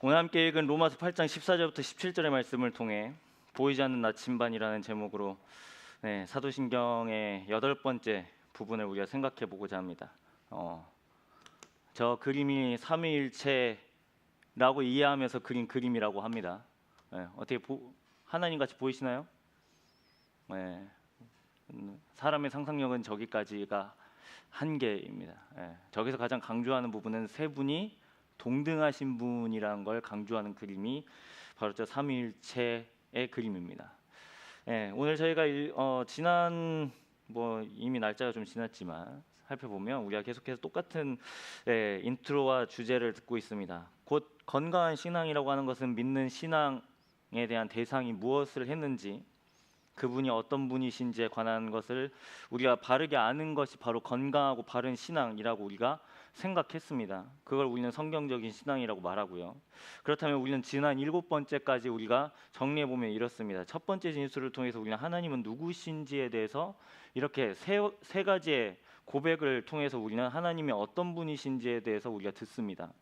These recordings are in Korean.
오늘 함께 읽은 로마서 8장 14절부터 17절의 말씀을 통해 보이지 않는 나침반이라는 제목으로 사도신경의 8번째 부분을 우리가 생각해 보고자 합니다. 저 그림이 삼위일체라고 이해하면서 그린 그림이라고 합니다. 어떻게 하나님 같이 보이시나요? 사람의 상상력은 저기까지가 한계입니다. 저기서 가장 강조하는 부분은 세 분이 동등하신 분이라는 걸 강조하는 그림이 바로 저 삼위일체의 그림입니다. 오늘 저희가 지난 이미 날짜가 좀 지났지만 살펴보면 우리가 계속해서 똑같은 인트로와 주제를 듣고 있습니다. 곧 건강한 신앙이라고 하는 것은 믿는 신앙에 대한 대상이 무엇을 했는지, 그분이 어떤 분이신지에 관한 것을 우리가 바르게 아는 것이 바로 건강하고 바른 신앙이라고 우리가 생각했습니다. 그걸 우리는 성경적인 신앙이라고 말하고요. 그렇다면 우리는 지난 7번째까지 우리가 정리해보면 이렇습니다. 첫 번째 진술을 통해서 우리는 하나님은 누구신지에 대해서 이렇게 세 가지의 고백을 통해서 우리는 하나님이 어떤 분이신지에 대해서 우리가 듣습니다.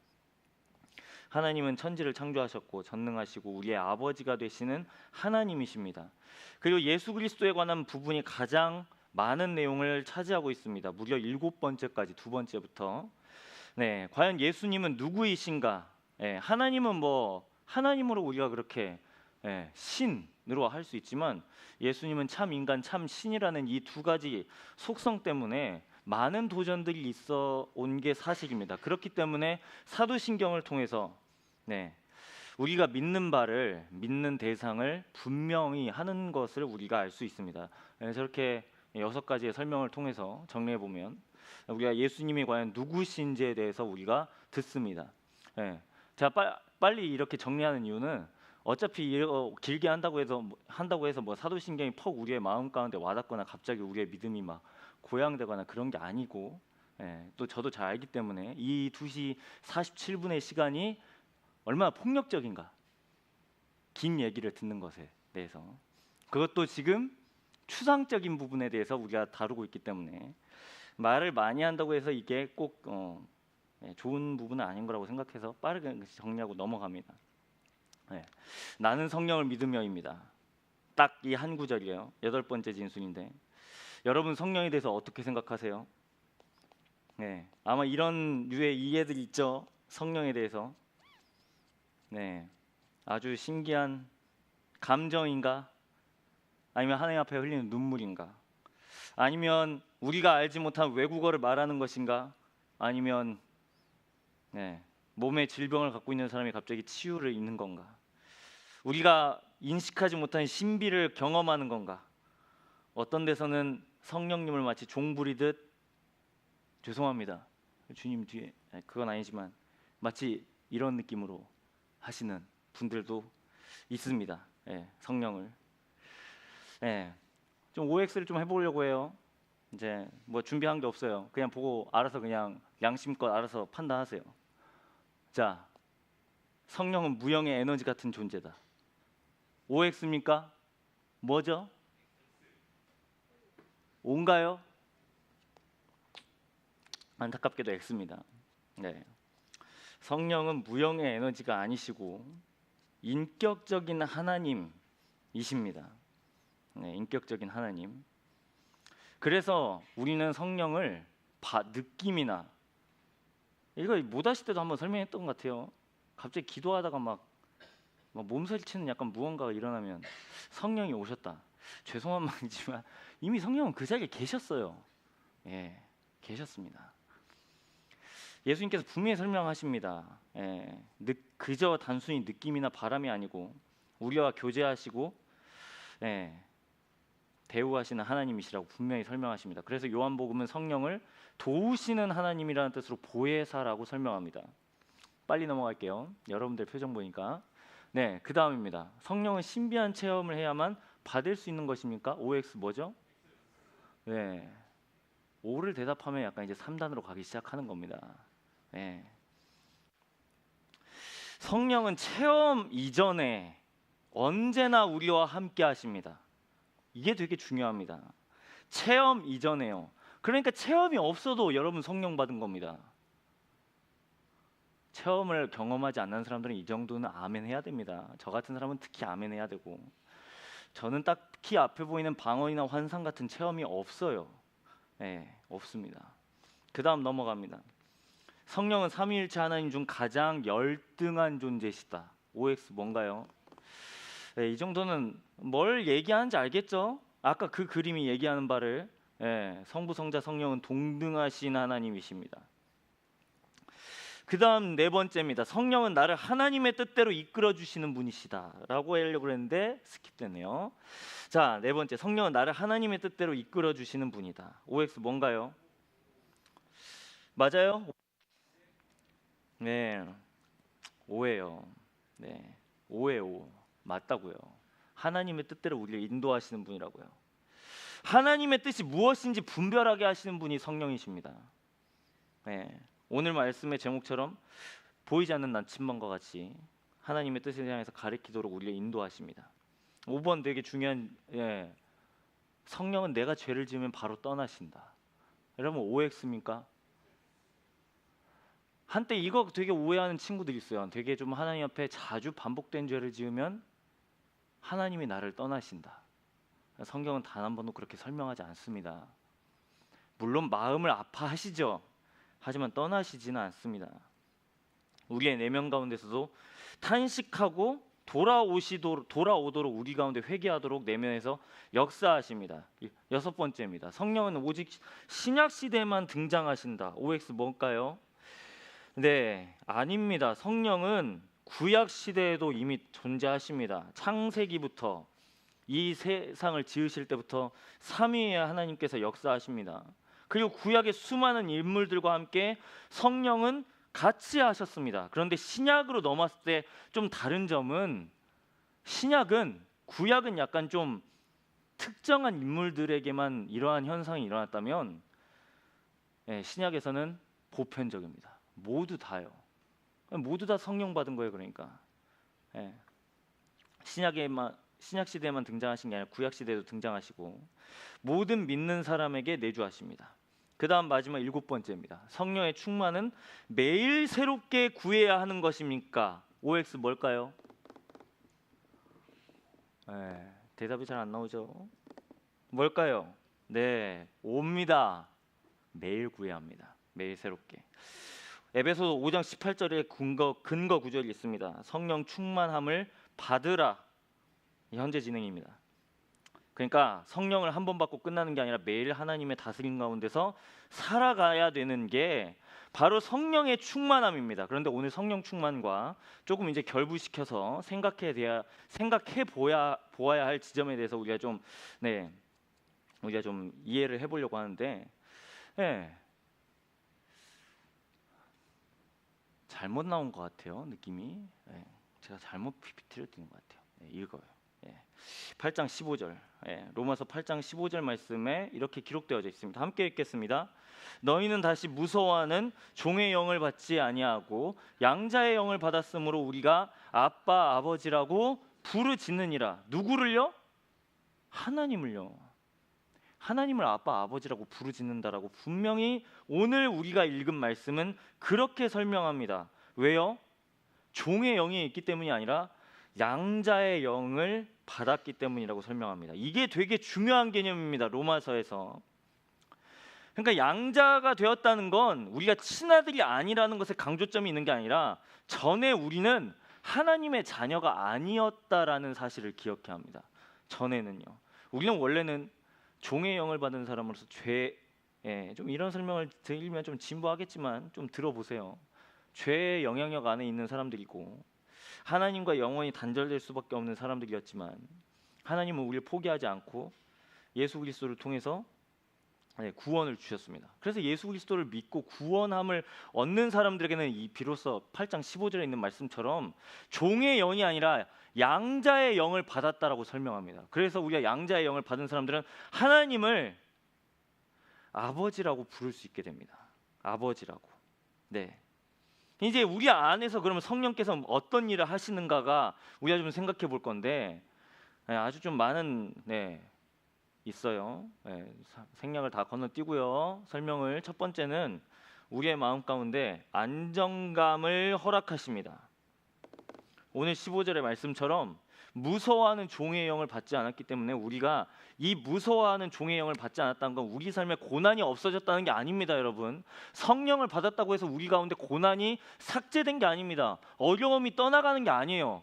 하나님은 천지를 창조하셨고 전능하시고 우리의 아버지가 되시는 하나님이십니다. 그리고 예수 그리스도에 관한 부분이 가장 많은 내용을 차지하고 있습니다. 무려 7번째까지, 2번째부터. 과연 예수님은 누구이신가? 하나님은 하나님으로 우리가 그렇게 신으로 할 수 있지만 예수님은 참 인간, 참 신이라는 이 두 가지 속성 때문에 많은 도전들이 있어 온 게 사실입니다. 그렇기 때문에 사도신경을 통해서 우리가 믿는 바를, 믿는 대상을 분명히 하는 것을 우리가 알 수 있습니다. 저렇게 6가지의 설명을 통해서 정리해 보면 우리가 예수님이 과연 누구신지에 대해서 우리가 듣습니다. 제가 빨리 이렇게 정리하는 이유는 어차피 길게 한다고 해서 사도신경이 퍽 우리의 마음 가운데 와닿거나 갑자기 우리의 믿음이 막 고양되거나 그런 게 아니고, 또 저도 잘 알기 때문에 이 2시 47분의 시간이 얼마나 폭력적인가, 긴 얘기를 듣는 것에 대해서, 그것도 지금 추상적인 부분에 대해서 우리가 다루고 있기 때문에 말을 많이 한다고 해서 이게 꼭 좋은 부분은 아닌 거라고 생각해서 빠르게 정리하고 넘어갑니다. 나는 성령을 믿으며입니다. 딱 이 한 구절이에요. 8번째 진술인데 여러분 성령에 대해서 어떻게 생각하세요? 아마 이런 류의 이해들이 있죠. 성령에 대해서 아주 신기한 감정인가? 아니면 하나님 앞에 흘리는 눈물인가? 아니면 우리가 알지 못한 외국어를 말하는 것인가? 아니면 몸에 질병을 갖고 있는 사람이 갑자기 치유를 입는 건가? 우리가 인식하지 못한 신비를 경험하는 건가? 어떤 데서는 성령님을 마치 종 부리듯, 죄송합니다 주님 뒤에, 그건 아니지만 마치 이런 느낌으로 하시는 분들도 있습니다. 성령을 좀 OX를 좀 해보려고 해요. 이제 준비한 게 없어요. 그냥 보고 알아서 그냥 양심껏 알아서 판단하세요. 자, 성령은 무형의 에너지 같은 존재다. OX입니까? 뭐죠? O인가요? 안타깝게도 X입니다. 성령은 무형의 에너지가 아니시고 인격적인 하나님이십니다. 인격적인 하나님. 그래서 우리는 성령을 느낌이나, 이거 모다시 때도 한번 설명했던 것 같아요. 갑자기 기도하다가 막 몸서리치는 약간 무언가가 일어나면 성령이 오셨다. 죄송한 말이지만 이미 성령은 그 자리에 계셨어요. 계셨습니다. 예수님께서 분명히 설명하십니다. 그저 단순히 느낌이나 바람이 아니고 우리와 교제하시고 대우하시는 하나님이시라고 분명히 설명하십니다. 그래서 요한복음은 성령을 도우시는 하나님이라는 뜻으로 보혜사라고 설명합니다. 빨리 넘어갈게요. 여러분들 표정 보니까. 그 다음입니다. 성령은 신비한 체험을 해야만 받을 수 있는 것입니까? OX 뭐죠? O를 대답하면 약간 이제 3단으로 가기 시작하는 겁니다. 성령은 체험 이전에 언제나 우리와 함께 하십니다. 이게 되게 중요합니다. 체험 이전에요. 그러니까 체험이 없어도 여러분 성령 받은 겁니다. 체험을 경험하지 않는 사람들은 이 정도는 아멘 해야 됩니다. 저 같은 사람은 특히 아멘 해야 되고, 저는 딱히 앞에 보이는 방언이나 환상 같은 체험이 없어요. 없습니다. 그 다음 넘어갑니다. 성령은 삼위일체 하나님 중 가장 열등한 존재시다. OX 뭔가요? 이 정도는 뭘 얘기하는지 알겠죠? 아까 그 그림이 얘기하는 바를, 성부, 성자, 성령은 동등하신 하나님이십니다. 그 다음 네 번째입니다. 성령은 나를 하나님의 뜻대로 이끌어 주시는 분이시다 라고 하려고 했는데 스킵되네요. 자, 네 번째, 성령은 나를 하나님의 뜻대로 이끌어 주시는 분이다. OX 뭔가요? 맞아요? 네, 오예요. 네, 오에 오. 맞다고요. 하나님의 뜻대로 우리를 인도하시는 분이라고요. 하나님의 뜻이 무엇인지 분별하게 하시는 분이 성령이십니다. 오늘 말씀의 제목처럼 보이지 않는 나침반과 같이 하나님의 뜻에 향해서 가리키도록 우리를 인도하십니다. 5번 되게 중요한, 성령은 내가 죄를 지으면 바로 떠나신다. 여러분 OX입니까? 한때 이거 되게 오해하는 친구들이 있어요. 되게 좀 하나님 앞에 자주 반복된 죄를 지으면 하나님이 나를 떠나신다. 성경은 단 한 번도 그렇게 설명하지 않습니다. 물론 마음을 아파하시죠. 하지만 떠나시지는 않습니다. 우리의 내면 가운데서도 탄식하고 돌아오도록 우리 가운데 회개하도록 내면에서 역사하십니다. 여섯 번째입니다. 성령은 오직 신약 시대에만 등장하신다. OX 뭘까요? 네, 아닙니다. 성령은 구약 시대에도 이미 존재하십니다. 창세기부터 이 세상을 지으실 때부터 삼위의 하나님께서 역사하십니다. 그리고 구약의 수많은 인물들과 함께 성령은 같이 하셨습니다. 그런데 신약으로 넘어왔을 때 좀 다른 점은, 신약은, 구약은 약간 좀 특정한 인물들에게만 이러한 현상이 일어났다면, 신약에서는 보편적입니다. 모두 다요. 모두 다 성령 받은 거예요. 그러니까 신약 시대에만 등장하신 게 아니라 구약 시대에도 등장하시고 모든 믿는 사람에게 내주하십니다. 그 다음 마지막 일곱 번째입니다. 성령의 충만은 매일 새롭게 구해야 하는 것입니까? OX 뭘까요? 대답이 잘 안 나오죠. 뭘까요? 네, 옵니다. 매일 구해야 합니다. 매일 새롭게. 에베소 5장 18절에 근거 구절이 있습니다. 성령 충만함을 받으라. 현재 진행입니다. 그러니까 성령을 한 번 받고 끝나는 게 아니라 매일 하나님의 다스림 가운데서 살아가야 되는 게 바로 성령의 충만함입니다. 그런데 오늘 성령 충만과 조금 이제 결부시켜서 생각해 보아야 할 지점에 대해서 우리가 좀 이해를 해보려고 하는데, 잘못 나온 것 같아요. 느낌이. 제가 잘못 PPT를 띄운 것 같아요. 읽어요. 8장 15절, 로마서 8장 15절 말씀에 이렇게 기록되어져 있습니다. 함께 읽겠습니다. 너희는 다시 무서워하는 종의 영을 받지 아니하고 양자의 영을 받았으므로 우리가 아빠 아버지라고 부르짖느니라. 누구를요? 하나님을요. 하나님을 아빠 아버지라고 부르짖는다라고 분명히 오늘 우리가 읽은 말씀은 그렇게 설명합니다. 왜요? 종의 영이 있기 때문이 아니라 양자의 영을 받았기 때문이라고 설명합니다. 이게 되게 중요한 개념입니다. 로마서에서. 그러니까 양자가 되었다는 건 우리가 친아들이 아니라는 것에 강조점이 있는 게 아니라 전에 우리는 하나님의 자녀가 아니었다라는 사실을 기억해야 합니다. 전에는요. 우리는 원래는 종의 영을 받은 사람으로서 좀 이런 설명을 드리면 좀 진부하겠지만 좀 들어보세요. 죄의 영향력 안에 있는 사람들이고 하나님과 영원히 단절될 수밖에 없는 사람들이었지만 하나님은 우리를 포기하지 않고 예수 그리스도를 통해서 구원을 주셨습니다. 그래서 예수 그리스도를 믿고 구원함을 얻는 사람들에게는 이 비로소 8장 15절에 있는 말씀처럼 종의 영이 아니라 양자의 영을 받았다라고 설명합니다. 그래서 우리가 양자의 영을 받은 사람들은 하나님을 아버지라고 부를 수 있게 됩니다. 아버지라고. 이제 우리 안에서 그러면 성령께서 어떤 일을 하시는가가 우리가 좀 생각해 볼 건데, 아주 좀 많은 있어요. 생략을 다 건너뛰고요. 설명을 첫 번째는 우리의 마음 가운데 안정감을 허락하십니다. 오늘 15절의 말씀처럼 무서워하는 종의 영을 받지 않았기 때문에 우리가 이 무서워하는 종의 영을 받지 않았다는 건 우리 삶에 고난이 없어졌다는 게 아닙니다, 여러분. 성령을 받았다고 해서 우리 가운데 고난이 삭제된 게 아닙니다. 어려움이 떠나가는 게 아니에요.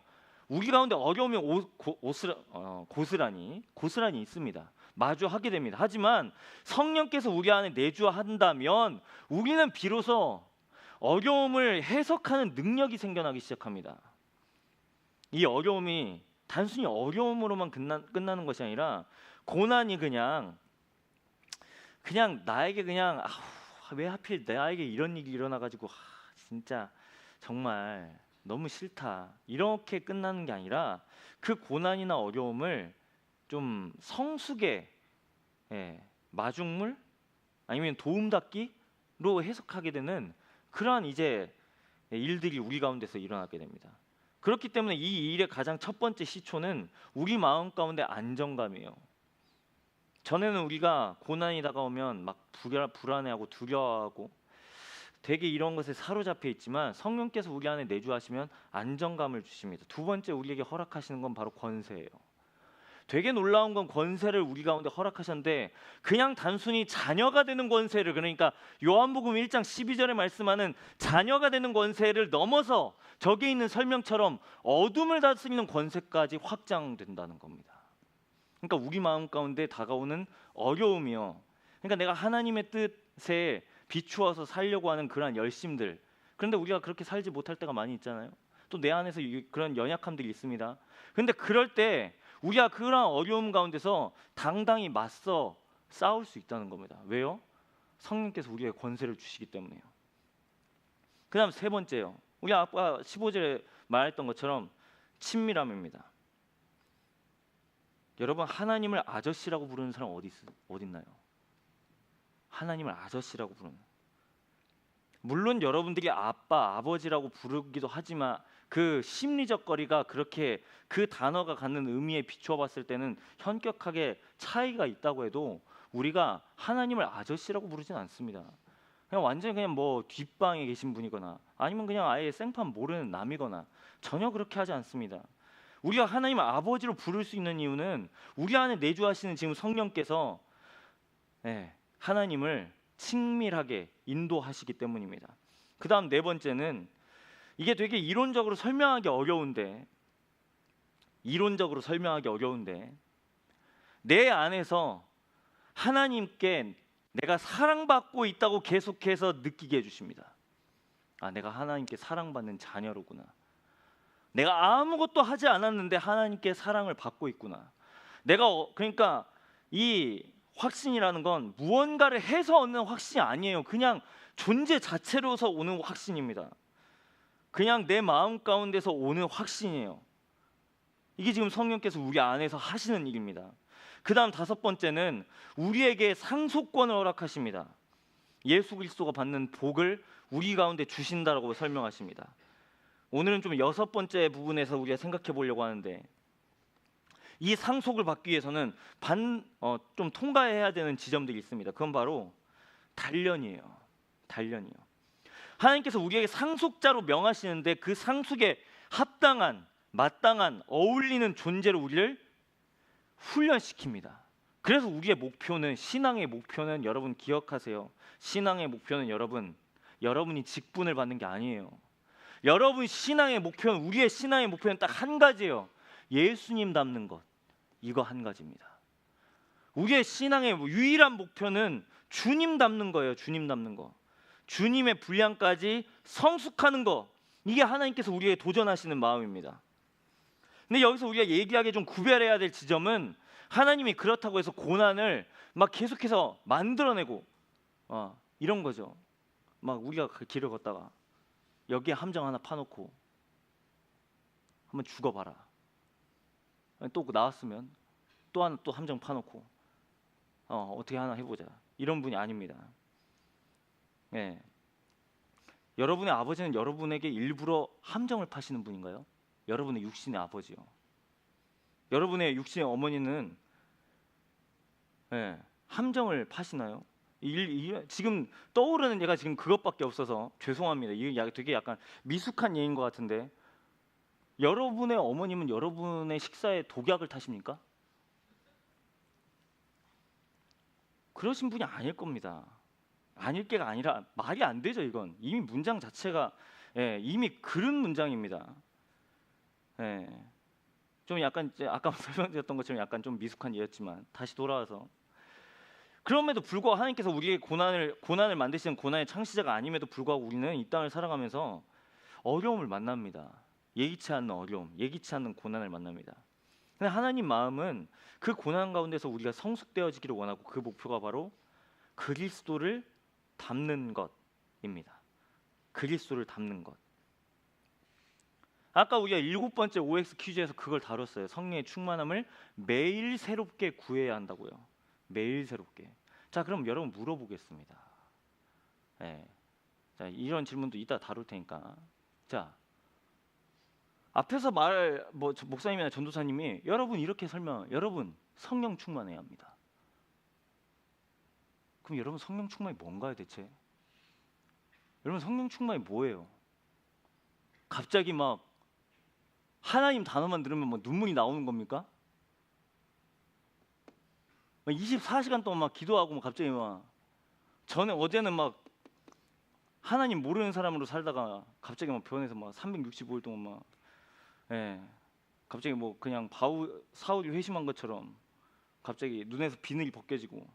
우리 가운데 어려움이 고스란히 있습니다. 마주하게 됩니다. 하지만 성령께서 우리 안에 내주한다면 우리는 비로소 어려움을 해석하는 능력이 생겨나기 시작합니다. 이 어려움이 단순히 어려움으로만 끝나는 것이 아니라 고난이 그냥 나에게 그냥 왜 하필 나에게 이런 일이 일어나가지고 진짜 정말 너무 싫다 이렇게 끝나는 게 아니라 그 고난이나 어려움을 좀 성숙의 마중물 아니면 도움닫기로 해석하게 되는 그러한 이제 일들이 우리 가운데서 일어나게 됩니다. 그렇기 때문에 이 일의 가장 첫 번째 시초는 우리 마음 가운데 안정감이에요. 전에는 우리가 고난이 다가오면 막 불안해하고 두려워하고 되게 이런 것에 사로잡혀 있지만 성령께서 우리 안에 내주하시면 안정감을 주십니다. 두 번째 우리에게 허락하시는 건 바로 권세예요. 되게 놀라운 건 권세를 우리 가운데 허락하셨는데 그냥 단순히 자녀가 되는 권세를, 그러니까 요한복음 1장 12절에 말씀하는 자녀가 되는 권세를 넘어서 저기 있는 설명처럼 어둠을 다스리는 권세까지 확장된다는 겁니다. 그러니까 우리 마음 가운데 다가오는 어려움이요, 그러니까 내가 하나님의 뜻에 비추어서 살려고 하는 그러한 열심들, 그런데 우리가 그렇게 살지 못할 때가 많이 있잖아요. 또 내 안에서 그런 연약함들이 있습니다. 그런데 그럴 때 우리가 그런 어려움 가운데서 당당히 맞서 싸울 수 있다는 겁니다. 왜요? 성령께서 우리에게 권세를 주시기 때문에요. 그 다음 세 번째요, 우리 아까 15절에 말했던 것처럼 친밀함입니다. 여러분, 하나님을 아저씨라고 부르는 사람 어디 있나요? 하나님을 아저씨라고 부르는, 물론 여러분들이 아빠, 아버지라고 부르기도 하지만 그 심리적 거리가 그렇게 그 단어가 갖는 의미에 비추어 봤을 때는 현격하게 차이가 있다고 해도 우리가 하나님을 아저씨라고 부르진 않습니다. 그냥 완전히 그냥 뭐 뒷방에 계신 분이거나 아니면 그냥 아예 생판 모르는 남이거나 전혀 그렇게 하지 않습니다. 우리가 하나님을 아버지로 부를 수 있는 이유는 우리 안에 내주하시는 지금 성령께서 하나님을 친밀하게 인도하시기 때문입니다. 그 다음 네 번째는 이게 되게 이론적으로 설명하기 어려운데 내 안에서 하나님께 내가 사랑받고 있다고 계속해서 느끼게 해주십니다. 내가 하나님께 사랑받는 자녀로구나. 내가 아무것도 하지 않았는데 하나님께 사랑을 받고 있구나. 그러니까 이 확신이라는 건 무언가를 해서 얻는 확신이 아니에요. 그냥 존재 자체로서 오는 확신입니다. 그냥 내 마음 가운데서 오는 확신이에요. 이게 지금 성령께서 우리 안에서 하시는 일입니다. 그 다음 다섯 번째는 우리에게 상속권을 허락하십니다. 예수 그리스도가 받는 복을 우리 가운데 주신다라고 설명하십니다. 오늘은 좀 여섯 번째 부분에서 우리가 생각해 보려고 하는데, 이 상속을 받기 위해서는 좀 통과해야 되는 지점들이 있습니다. 그건 바로 단련이에요. 하나님께서 우리에게 상속자로 명하시는데 그 상속에 합당한, 마땅한, 어울리는 존재로 우리를 훈련시킵니다. 그래서 우리의 목표는, 신앙의 목표는, 여러분 기억하세요. 신앙의 목표는 여러분이 직분을 받는 게 아니에요. 여러분 신앙의 목표는, 우리의 신앙의 목표는 딱 한 가지예요. 예수님 닮는 것. 이거 한 가지입니다. 우리의 신앙의 유일한 목표는 주님 닮는 거예요. 주님 닮는 거. 주님의 분량까지 성숙하는 거. 이게 하나님께서 우리에게 도전하시는 마음입니다. 근데 여기서 우리가 얘기하기에 좀 구별해야 될 지점은, 하나님이 그렇다고 해서 고난을 막 계속해서 만들어내고 이런 거죠. 막 우리가 그 길을 걷다가 여기에 함정 하나 파놓고 한번 죽어봐라. 또 나왔으면 또 함정 파놓고 어떻게 하나 해보자. 이런 분이 아닙니다. 여러분의 아버지는 여러분에게 일부러 함정을 파시는 분인가요? 여러분의 육신의 아버지요. 여러분의 육신의 어머니는 함정을 파시나요? 지금 떠오르는 예가 지금 그것밖에 없어서 죄송합니다. 이게 되게 약간 미숙한 예인 것 같은데, 여러분의 어머님은 여러분의 식사에 독약을 타십니까? 그러신 분이 아닐 겁니다. 아닐 게가 아니라 말이 안 되죠. 이건 이미 문장 자체가 이미 그런 문장입니다. 좀 약간 이제 아까 설명드렸던 것처럼 약간 좀 미숙한 예였지만 다시 돌아와서, 그럼에도 불구하고 하나님께서 우리의 고난을 만드시는 고난의 창시자가 아님에도 불구하고 우리는 이 땅을 살아가면서 어려움을 만납니다. 예기치 않는 어려움, 예기치 않는 고난을 만납니다. 근데 하나님 마음은 그 고난 가운데서 우리가 성숙되어지기를 원하고, 그 목표가 바로 그리스도를 닮는 것입니다. 그리스도를 닮는 것. 아까 우리가 7번째 OX 퀴즈에서 그걸 다뤘어요. 성령의 충만함을 매일 새롭게 구해야 한다고요. 매일 새롭게. 자, 그럼 여러분 물어보겠습니다. 자, 이런 질문도 이따 다룰 테니까. 자, 앞에서 목사님이나 전도사님이 여러분 이렇게 여러분 성령 충만해야 합니다. 그럼 여러분 성령 충만이 뭔가요 대체? 여러분 성령 충만이 뭐예요? 갑자기 막 하나님 단어만 들으면 막 눈물이 나오는 겁니까? 24시간 동안 막 기도하고 막 갑자기 막 어제는 막 하나님 모르는 사람으로 살다가 갑자기 막 변해서 막 365일 동안 막 갑자기 뭐 그냥 사울이 회심한 것처럼 갑자기 눈에서 비늘이 벗겨지고,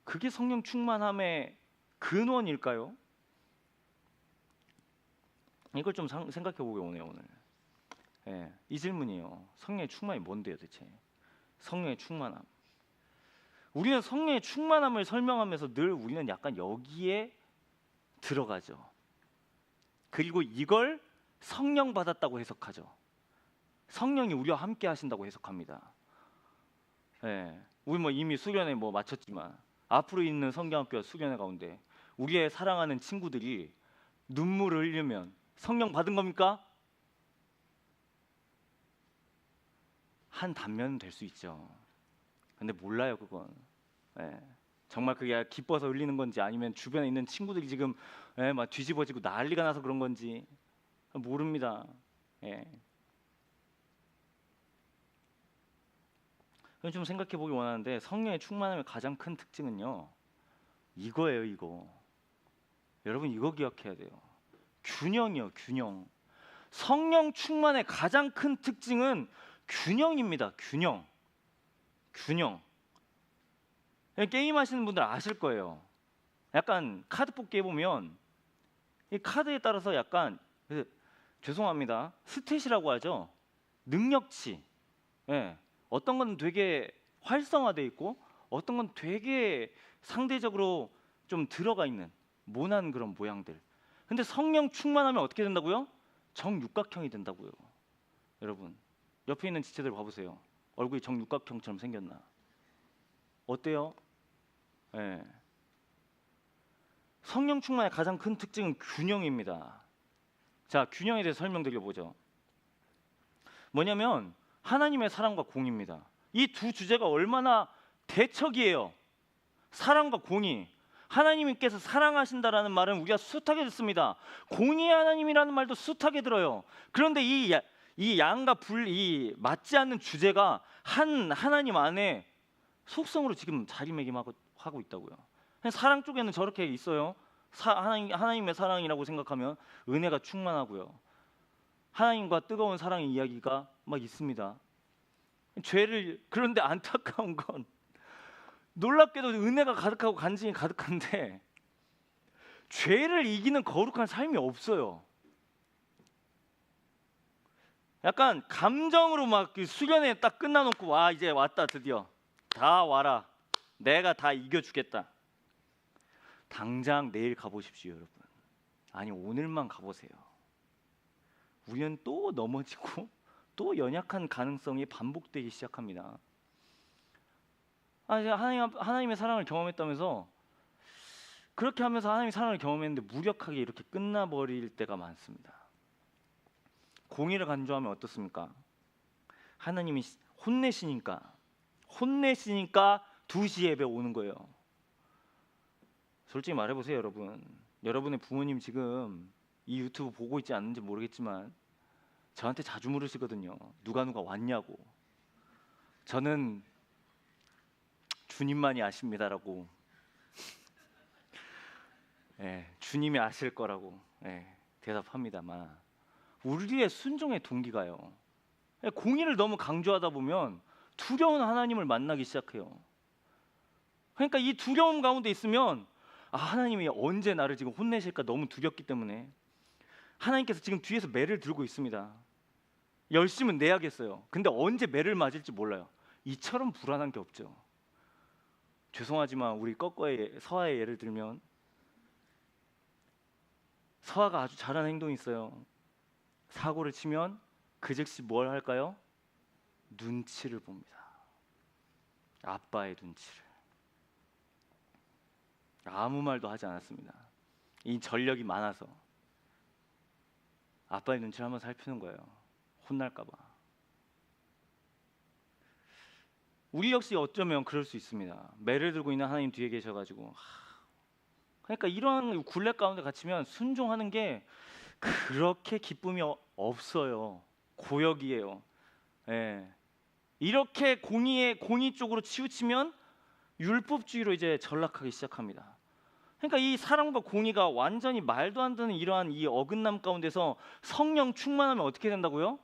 그게 성령 충만함의 근원일까요? 이걸 좀 생각해 보게 오네요 오늘. 이 질문이에요. 성령의 충만이 뭔데요 대체? 성령의 충만함. 우리는 성령의 충만함을 설명하면서 늘 우리는 약간 여기에 들어가죠. 그리고 이걸 성령 받았다고 해석하죠. 성령이 우리와 함께 하신다고 해석합니다. 우리 뭐 이미 수련회 마쳤지만 앞으로 있는 성경학교 수련회 가운데 우리의 사랑하는 친구들이 눈물을 흘리면 성령 받은 겁니까? 한 단면은 될 수 있죠. 근데 몰라요 그건. 정말 그게 기뻐서 흘리는 건지 아니면 주변에 있는 친구들이 지금 막 뒤집어지고 난리가 나서 그런 건지 모릅니다. 좀 생각해 보기 원하는데, 성령의 충만함의 가장 큰 특징은요 이거예요. 이거 여러분 이거 기억해야 돼요. 균형이요. 균형. 성령 충만의 가장 큰 특징은 균형입니다. 균형. 게임 하시는 분들 아실 거예요. 약간 카드 뽑기 해보면 이 카드에 따라서 약간 죄송합니다, 스탯이라고 하죠. 능력치. 어떤 건 되게 활성화되어 있고 어떤 건 되게 상대적으로 좀 들어가 있는 모난 그런 모양들. 근데 성령 충만하면 어떻게 된다고요? 정육각형이 된다고요. 여러분 옆에 있는 지체들 봐보세요. 얼굴이 정육각형처럼 생겼나? 어때요? 성령 충만의 가장 큰 특징은 균형입니다. 자, 균형에 대해서 설명드려보죠. 뭐냐면 하나님의 사랑과 공의입니다. 이 두 주제가 얼마나 대척이에요. 사랑과 공의. 하나님께서 사랑하신다라는 말은 우리가 숱하게 듣습니다. 공의의 하나님이라는 말도 숱하게 들어요. 그런데 이 양과 이 맞지 않는 주제가 한 하나님 안에 속성으로 지금 자리매김하고 있다고요. 사랑 쪽에는 저렇게 있어요. 하나님의 사랑이라고 생각하면 은혜가 충만하고요. 하나님과 뜨거운 사랑의 이야기가 막 있습니다. 그런데 안타까운 건 놀랍게도 은혜가 가득하고 간증이 가득한데 죄를 이기는 거룩한 삶이 없어요. 약간 감정으로 막 수련회 딱 끝나놓고 와 이제 왔다 드디어 다 와라 내가 다 이겨주겠다. 당장 내일 가보십시오 여러분. 아니 오늘만 가보세요. 우리는 또 넘어지고 또 연약한 가능성이 반복되기 시작합니다. 제가 하나님의 사랑을 경험했다면서 그렇게 하면서 하나님의 사랑을 경험했는데 무력하게 이렇게 끝나버릴 때가 많습니다. 공의를 간주하면 어떻습니까? 하나님이 혼내시니까 2시 예배 오는 거예요. 솔직히 말해보세요, 여러분. 여러분의 부모님 지금 이 유튜브 보고 있지 않는지 모르겠지만 저한테 자주 물으시거든요. 누가 왔냐고. 저는 주님만이 아십니다라고. 주님이 아실 거라고 대답합니다만, 우리의 순종의 동기가요, 공의를 너무 강조하다 보면 두려운 하나님을 만나기 시작해요. 그러니까 이 두려움 가운데 있으면 하나님이 언제 나를 지금 혼내실까 너무 두렵기 때문에 하나님께서 지금 뒤에서 매를 들고 있습니다. 열심은 내야겠어요. 근데 언제 매를 맞을지 몰라요. 이처럼 불안한 게 없죠. 죄송하지만 우리 꺼꺼의 서아의 예를 들면, 서아가 아주 잘하는 행동이 있어요. 사고를 치면 그 즉시 뭘 할까요? 눈치를 봅니다. 아빠의 눈치를. 아무 말도 하지 않았습니다. 이 전력이 많아서 아빠의 눈치를 한번 살피는 거예요. 혼날까 봐. 우리 역시 어쩌면 그럴 수 있습니다. 매를 들고 있는 하나님 뒤에 계셔가지고, 그러니까 이러한 굴레 가운데 갇히면 순종하는 게 그렇게 기쁨이 없어요. 고역이에요. 이렇게 공의 쪽으로 치우치면 율법주의로 이제 전락하기 시작합니다. 그러니까 이 사랑과 공의가 완전히 말도 안 되는 이러한 이 어긋남 가운데서 성령 충만하면 어떻게 된다고요?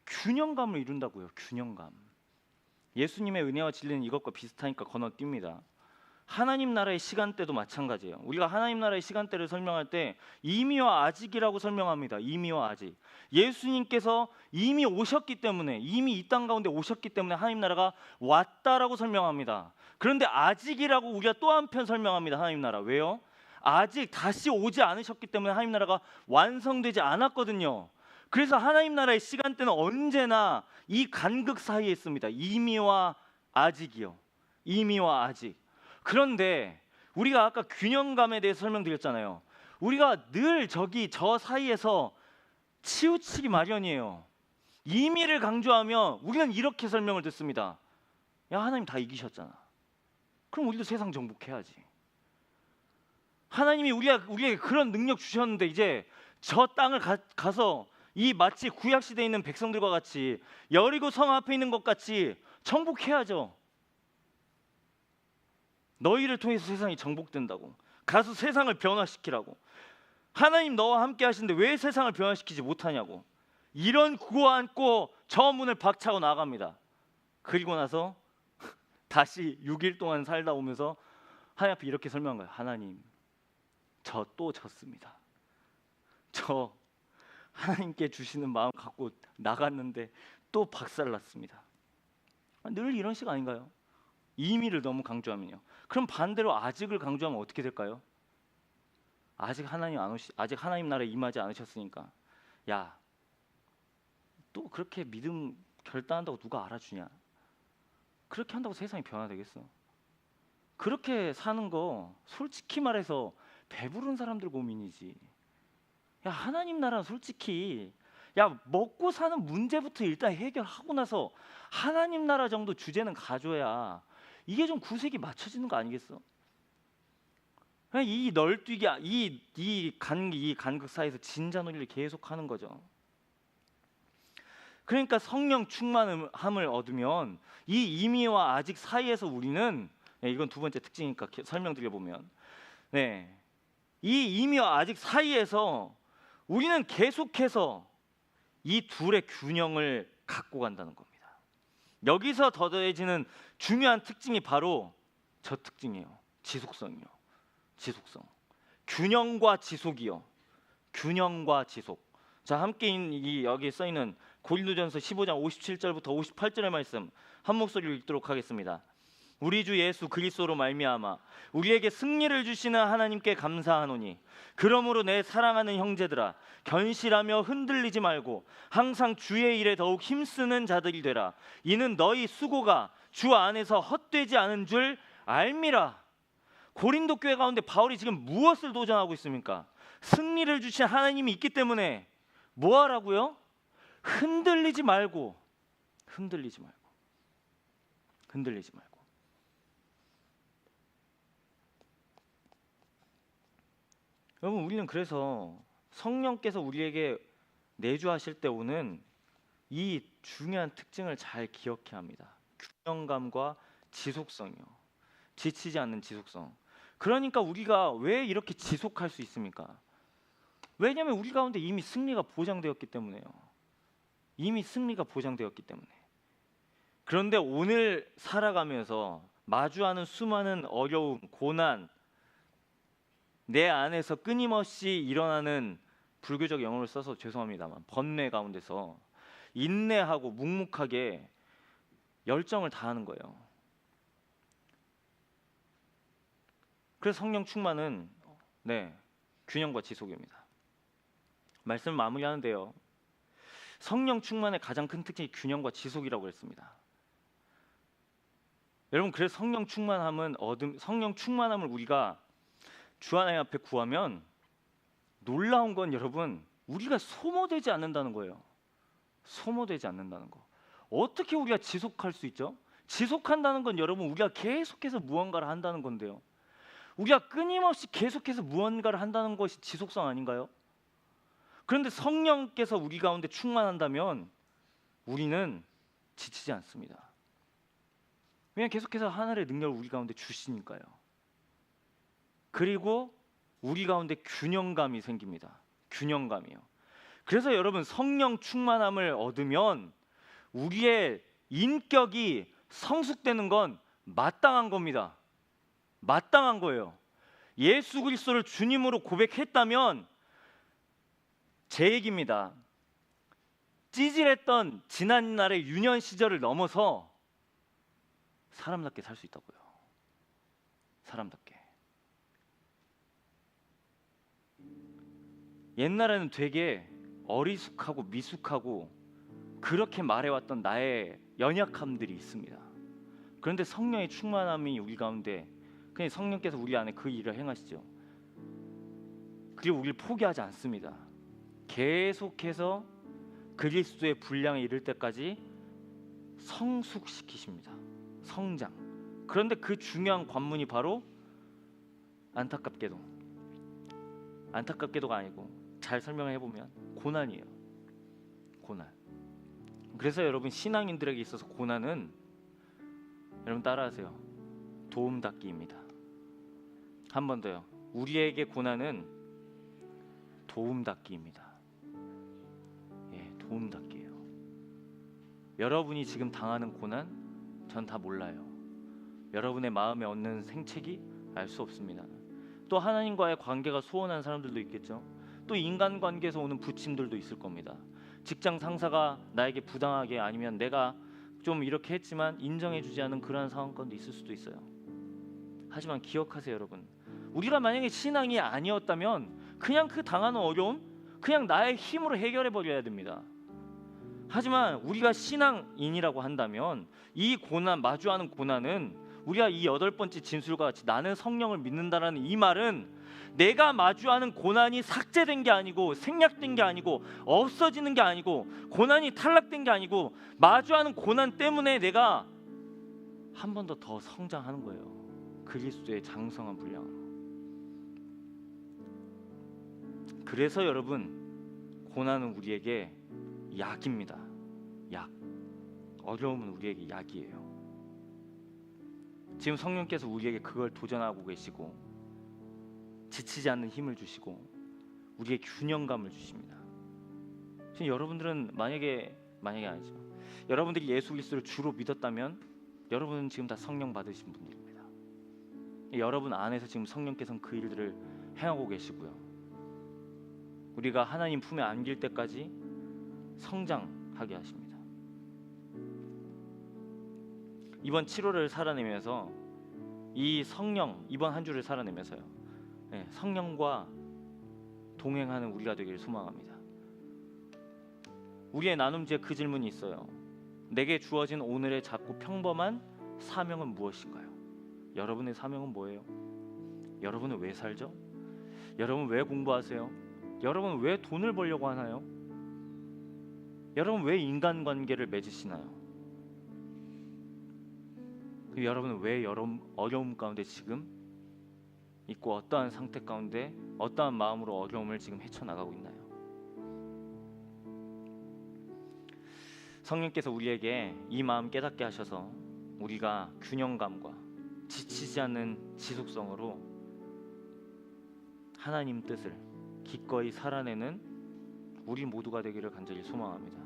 균형감을 이룬다고요. 균형감. 예수님의 은혜와 진리는 이것과 비슷하니까 건너뜁니다. 하나님 나라의 시간대도 마찬가지예요. 우리가 하나님 나라의 시간대를 설명할 때 이미와 아직이라고 설명합니다. 이미와 아직. 예수님께서 이미 오셨기 때문에, 이미 이 땅 가운데 오셨기 때문에 하나님 나라가 왔다라고 설명합니다. 그런데 아직이라고 우리가 또 한편 설명합니다. 하나님 나라. 왜요? 아직 다시 오지 않으셨기 때문에 하나님 나라가 완성되지 않았거든요. 그래서 하나님 나라의 시간대는 언제나 이 간극 사이에 있습니다. 이미와 아직이요. 이미와 아직. 그런데 우리가 아까 균형감에 대해서 설명드렸잖아요. 우리가 늘 저 사이에서 치우치기 마련이에요. 이미를 강조하면 우리는 이렇게 설명을 듣습니다. 야, 하나님 다 이기셨잖아. 그럼 우리도 세상 정복해야지. 하나님이 우리에게 그런 능력 주셨는데 이제 저 땅을 가서 이 마치 구약 시대에 있는 백성들과 같이 여리고 성 앞에 있는 것 같이 정복해야죠. 너희를 통해서 세상이 정복된다고. 가서 세상을 변화시키라고. 하나님 너와 함께 하시는데 왜 세상을 변화시키지 못하냐고. 이런 구호 안고 저 문을 박차고 나갑니다. 그리고 나서 다시 6일 동안 살다 오면서 하나님 앞에 이렇게 설명한 거예요. 하나님, 저 또 졌습니다. 저 하나님께 주시는 마음 갖고 나갔는데 또 박살났습니다. 늘 이런 식 아닌가요? 이미를 너무 강조하면요. 그럼 반대로 아직을 강조하면 어떻게 될까요? 아직 하나님 나라에 임하지 않으셨으니까, 야, 또 그렇게 믿음 결단한다고 누가 알아주냐? 그렇게 한다고 세상이 변화되겠어? 그렇게 사는 거 솔직히 말해서 배부른 사람들 고민이지. 야, 하나님 나라는 솔직히, 야, 먹고 사는 문제부터 일단 해결하고 나서 하나님 나라 정도 주제는 가져야 이게 좀 구색이 맞춰지는 거 아니겠어? 이 널뛰기, 이 간극 사이에서 진자 논리를 계속하는 거죠. 그러니까 성령 충만함을 얻으면 이 이미와 아직 사이에서 우리는, 이건 두 번째 특징이니까 설명드려 보면, 이 이미와 아직 사이에서 우리는 계속해서 이 둘의 균형을 갖고 간다는 겁니다. 여기서 더해지는 중요한 특징이 바로 저 특징이에요. 지속성이요. 지속성. 균형과 지속이요. 균형과 지속. 자, 함께 여기 써 있는 고린도전서 15장 57절부터 58절의 말씀 한 목소리로 읽도록 하겠습니다. 우리 주 예수 그리스도로 말미암아 우리에게 승리를 주시는 하나님께 감사하노니, 그러므로 내 사랑하는 형제들아, 견실하며 흔들리지 말고 항상 주의 일에 더욱 힘쓰는 자들이 되라. 이는 너희 수고가 주 안에서 헛되지 않은 줄 알미라. 고린도 교회 가운데 바울이 지금 무엇을 도전하고 있습니까? 승리를 주신 하나님이 있기 때문에 뭐 하라고요? 흔들리지 말고. 여러분, 우리는 그래서 성령께서 우리에게 내주하실 때 오는 이 중요한 특징을 잘 기억해야 합니다. 균형감과 지속성이요. 지치지 않는 지속성. 그러니까 우리가 왜 이렇게 지속할 수 있습니까? 왜냐하면 우리 가운데 이미 승리가 보장되었기 때문에요. 이미 승리가 보장되었기 때문에. 그런데 오늘 살아가면서 마주하는 수많은 어려움, 고난, 내 안에서 끊임없이 일어나는, 불교적 용어를 써서 죄송합니다만, 번뇌 가운데서 인내하고 묵묵하게 열정을 다하는 거예요. 그래서 성령 충만은 균형과 지속입니다. 말씀을 마무리하는데요, 성령 충만의 가장 큰 특징이 균형과 지속이라고 했습니다. 여러분, 그래서 성령 충만함을 우리가 주 하나님 앞에 구하면 놀라운 건 여러분, 우리가 소모되지 않는다는 거예요. 소모되지 않는다는 거. 어떻게 우리가 지속할 수 있죠? 지속한다는 건 여러분, 우리가 계속해서 무언가를 한다는 건데요. 우리가 끊임없이 계속해서 무언가를 한다는 것이 지속성 아닌가요? 그런데 성령께서 우리 가운데 충만한다면 우리는 지치지 않습니다. 왜냐하면 계속해서 하늘의 능력을 우리 가운데 주시니까요. 그리고 우리 가운데 균형감이 생깁니다. 균형감이요. 그래서 여러분, 성령 충만함을 얻으면 우리의 인격이 성숙되는 건 마땅한 겁니다. 마땅한 거예요. 예수 그리스도를 주님으로 고백했다면, 제 얘기입니다, 찌질했던 지난날의 유년 시절을 넘어서 사람답게 살 수 있다고요. 사람답게. 옛날에는 되게 어리숙하고 미숙하고 그렇게 말해왔던 나의 연약함들이 있습니다. 그런데 성령의 충만함이 우리 가운데, 그냥 성령께서 우리 안에 그 일을 행하시죠. 그리고 우리를 포기하지 않습니다. 계속해서 그리스도의 분량에 이를 때까지 성숙시키십니다. 성장. 그런데 그 중요한 관문이 바로 안타깝게도가 아니고, 잘 설명을 해보면 고난이에요. 고난. 그래서 여러분, 신앙인들에게 있어서 고난은, 여러분 따라하세요, 도움닫기입니다. 한 번 더요. 우리에게 고난은 도움닫기입니다. 도움닫기예요. 여러분이 지금 당하는 고난, 전 다 몰라요. 여러분의 마음에 얻는 생책이 알 수 없습니다. 또 하나님과의 관계가 소원한 사람들도 있겠죠. 또 인간관계에서 오는 부침들도 있을 겁니다. 직장 상사가 나에게 부당하게, 아니면 내가 좀 이렇게 했지만 인정해주지 않은 그러한 상황권도 있을 수도 있어요. 하지만 기억하세요, 여러분. 우리가 만약에 신앙이 아니었다면 그냥 그 당하는 어려움, 그냥 나의 힘으로 해결해 버려야 됩니다. 하지만 우리가 신앙인이라고 한다면 이 고난, 마주하는 고난은, 우리가 이 8번째 진술과 같이 나는 성령을 믿는다라는 이 말은, 내가 마주하는 고난이 삭제된 게 아니고, 생략된 게 아니고, 없어지는 게 아니고, 고난이 탈락된 게 아니고, 마주하는 고난 때문에 내가 한 번 더 성장하는 거예요. 그리스도의 장성한 분량으로. 그래서 여러분, 고난은 우리에게 약입니다. 약. 어려움은 우리에게 약이에요. 지금 성령께서 우리에게 그걸 도전하고 계시고, 지치지 않는 힘을 주시고, 우리의 균형감을 주십니다. 지금 여러분들은 만약에 아니죠, 여러분들이 예수 그리스도를 주로 믿었다면 여러분은 지금 다 성령 받으신 분들입니다. 여러분 안에서 지금 성령께서는 그 일들을 행하고 계시고요. 우리가 하나님 품에 안길 때까지 성장하게 하십니다. 이번 7월을 살아내면서, 이 성령, 이번 한 주를 살아내면서요, 성령과 동행하는 우리가 되기를 소망합니다. 우리의 나눔지에 그 질문이 있어요. 내게 주어진 오늘의 작고 평범한 사명은 무엇인가요? 여러분의 사명은 뭐예요? 여러분은 왜 살죠? 여러분 왜 공부하세요? 여러분 왜 돈을 벌려고 하나요? 여러분 왜 인간관계를 맺으시나요? 여러분은 왜 어려움 가운데 지금 있고 어떠한 상태 가운데 어떠한 마음으로 어려움을 지금 헤쳐나가고 있나요? 성령께서 우리에게 이 마음 깨닫게 하셔서 우리가 균형감과 지치지 않는 지속성으로 하나님 뜻을 기꺼이 살아내는 우리 모두가 되기를 간절히 소망합니다.